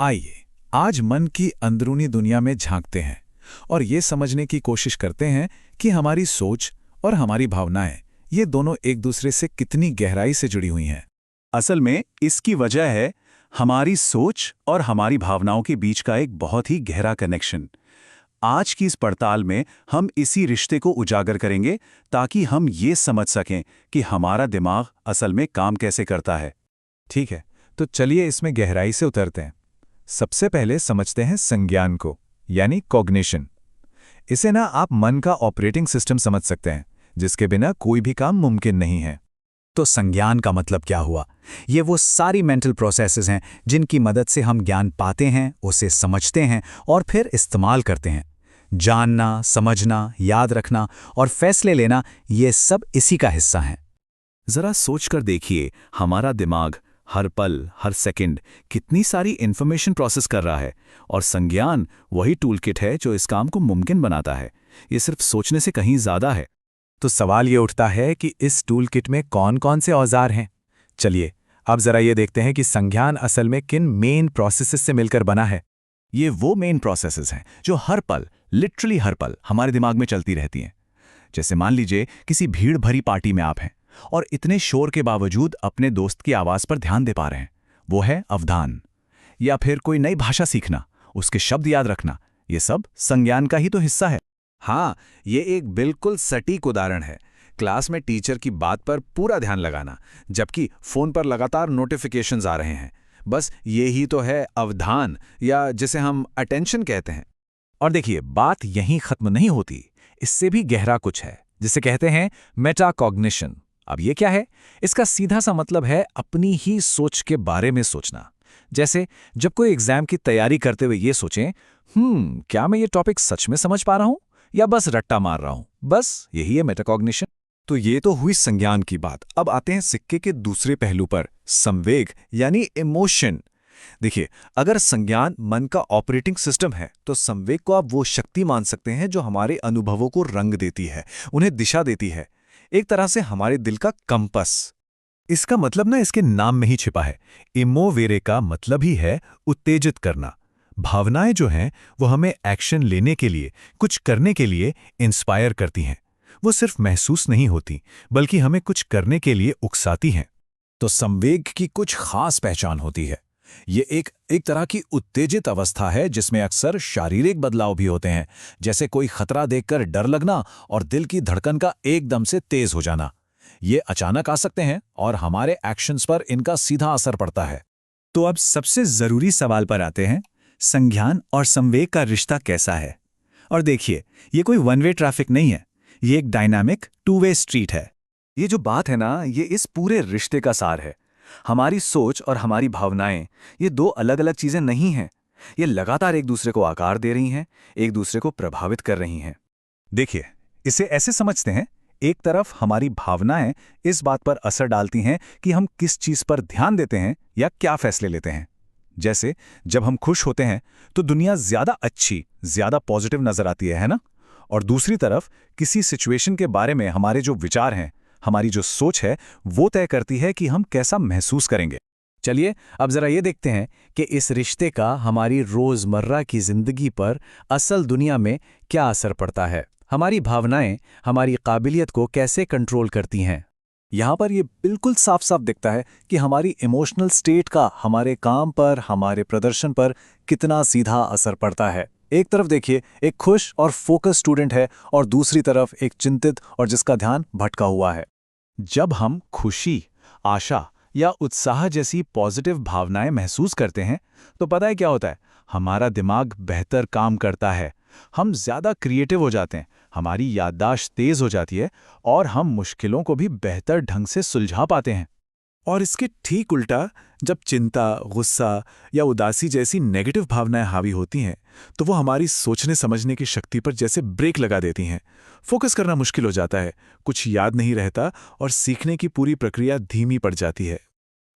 आइए आज मन की अंदरूनी दुनिया में झांकते हैं और ये समझने की कोशिश करते हैं कि हमारी सोच और हमारी भावनाएं ये दोनों एक दूसरे से कितनी गहराई से जुड़ी हुई हैं। असल में इसकी वजह है हमारी सोच और हमारी भावनाओं के बीच का एक बहुत ही गहरा कनेक्शन। आज की इस पड़ताल में हम इसी रिश्ते को उजागर करेंगे ताकि हम ये समझ सकें कि हमारा दिमाग असल में काम कैसे करता है। ठीक है, तो चलिए इसमें गहराई से उतरते हैं। सबसे पहले समझते हैं संज्ञान को, यानी कॉग्निशन। इसे ना आप मन का ऑपरेटिंग सिस्टम समझ सकते हैं, जिसके बिना कोई भी काम मुमकिन नहीं है। तो संज्ञान का मतलब क्या हुआ? ये वो सारी मेंटल प्रोसेसेस हैं जिनकी मदद से हम ज्ञान पाते हैं, उसे समझते हैं और फिर इस्तेमाल करते हैं। जानना, समझना, याद रखना और फैसले लेना, ये सब इसी का हिस्सा हैं। जरा सोचकर देखिए, हमारा दिमाग हर पल, हर सेकंड कितनी सारी इंफॉर्मेशन प्रोसेस कर रहा है, और संज्ञान वही टूलकिट है जो इस काम को मुमकिन बनाता है। ये सिर्फ सोचने से कहीं ज्यादा है। तो सवाल ये उठता है कि इस टूलकिट में कौन कौन से औजार हैं। चलिए अब जरा ये देखते हैं कि संज्ञान असल में किन मेन प्रोसेसेस से मिलकर बना है। ये वो मेन प्रोसेसेस हैं जो हर पल, लिटरली हर पल हमारे दिमाग में चलती रहती हैं। जैसे मान लीजिए किसी भीड़ भरी पार्टी में आप हैं और इतने शोर के बावजूद अपने दोस्त की आवाज पर ध्यान दे पा रहे हैं, वो है अवधान। या फिर कोई नई भाषा सीखना, उसके शब्द याद रखना, ये सब संज्ञान का ही तो हिस्सा है। हाँ, ये एक बिल्कुल सटीक उदाहरण है। क्लास में टीचर की बात पर पूरा ध्यान लगाना, जबकि फोन पर लगातार नोटिफिकेशंस आ रहे हैं। बस ये ही तो है अवधान, या जिसे हम अटेंशन कहते हैं। और देखिए, बात यहीं खत्म नहीं होती, इससे भी गहरा कुछ है जिसे कहते हैं मेटाकॉग्निशन। अब ये क्या है? इसका सीधा सा मतलब है अपनी ही सोच के बारे में सोचना। जैसे जब कोई एग्जाम की तैयारी करते हुए ये सोचें, क्या मैं ये टॉपिक सच में समझ पा रहा हूं या बस रट्टा मार रहा हूं? बस यही है मेटाकॉग्निशन। तो ये तो हुई संज्ञान की बात। अब आते हैं सिक्के के दूसरे पहलू पर, संवेग यानी इमोशन। देखिए, अगर संज्ञान मन का ऑपरेटिंग सिस्टम है, तो संवेग को आप वो शक्ति मान सकते हैं जो हमारे अनुभवों को रंग देती है, उन्हें दिशा देती है। एक तरह से हमारे दिल का कंपस। इसका मतलब ना इसके नाम में ही छिपा है। इमोवेरे का मतलब ही है उत्तेजित करना। भावनाएं जो हैं वो हमें एक्शन लेने के लिए, कुछ करने के लिए इंस्पायर करती हैं। वो सिर्फ महसूस नहीं होती, बल्कि हमें कुछ करने के लिए उकसाती हैं। तो संवेग की कुछ खास पहचान होती है। ये एक तरह की उत्तेजित अवस्था है जिसमें अक्सर शारीरिक बदलाव भी होते हैं, जैसे कोई खतरा देखकर डर लगना और दिल की धड़कन का एकदम से तेज हो जाना। ये अचानक आ सकते हैं और हमारे एक्शंस पर इनका सीधा असर पड़ता है। तो अब सबसे जरूरी सवाल पर आते हैं, संज्ञान और संवेग का रिश्ता कैसा है? और देखिए, ये कोई वन वे ट्रैफिक नहीं है, ये एक डायनामिक टू वे स्ट्रीट है। ये जो बात है ना, ये इस पूरे रिश्ते का सार है। हमारी सोच और हमारी भावनाएं, ये दो अलग अलग चीजें नहीं हैं। ये लगातार एक दूसरे को आकार दे रही हैं, एक दूसरे को प्रभावित कर रही हैं। देखिए, इसे ऐसे समझते हैं, एक तरफ हमारी भावनाएं इस बात पर असर डालती हैं कि हम किस चीज पर ध्यान देते हैं या क्या फैसले लेते हैं। जैसे जब हम खुश होते हैं तो दुनिया ज्यादा अच्छी, ज्यादा पॉजिटिव नजर आती है ना? और दूसरी तरफ किसी सिचुएशन के बारे में हमारे जो विचार हैं, हमारी जो सोच है, वो तय करती है कि हम कैसा महसूस करेंगे। चलिए अब जरा ये देखते हैं कि इस रिश्ते का हमारी रोजमर्रा की जिंदगी पर, असल दुनिया में क्या असर पड़ता है। हमारी भावनाएं हमारी काबिलियत को कैसे कंट्रोल करती हैं। यहाँ पर ये बिल्कुल साफ साफ दिखता है कि हमारी इमोशनल स्टेट का हमारे काम पर, हमारे प्रदर्शन पर कितना सीधा असर पड़ता है। एक तरफ देखिए, एक खुश और फोकस स्टूडेंट है और दूसरी तरफ एक चिंतित और जिसका ध्यान भटका हुआ है। जब हम खुशी, आशा या उत्साह जैसी पॉजिटिव भावनाएं महसूस करते हैं, तो पता है क्या होता है? हमारा दिमाग बेहतर काम करता है, हम ज्यादा क्रिएटिव हो जाते हैं, हमारी याददाश्त तेज हो जाती है और हम मुश्किलों को भी बेहतर ढंग से सुलझा पाते हैं। और इसके ठीक उल्टा, जब चिंता, गुस्सा या उदासी जैसी नेगेटिव भावनाएं हावी होती हैं, तो वो हमारी सोचने समझने की शक्ति पर जैसे ब्रेक लगा देती हैं। फोकस करना मुश्किल हो जाता है, कुछ याद नहीं रहता और सीखने की पूरी प्रक्रिया धीमी पड़ जाती है।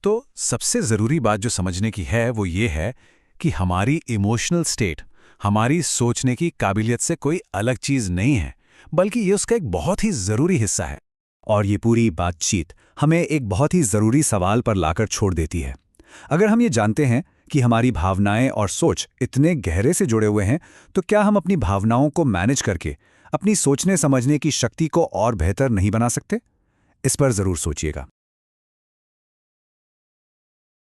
तो सबसे जरूरी बात जो समझने की है वो ये है कि हमारी इमोशनल स्टेट, हमारी सोचने की काबिलियत से कोई अलग चीज नहीं है, बल्कि ये उसका एक बहुत ही जरूरी हिस्सा है। और ये पूरी बातचीत हमें एक बहुत ही जरूरी सवाल पर लाकर छोड़ देती है। अगर हम ये जानते हैं कि हमारी भावनाएं और सोच इतने गहरे से जुड़े हुए हैं, तो क्या हम अपनी भावनाओं को मैनेज करके अपनी सोचने समझने की शक्ति को और बेहतर नहीं बना सकते? इस पर जरूर सोचिएगा।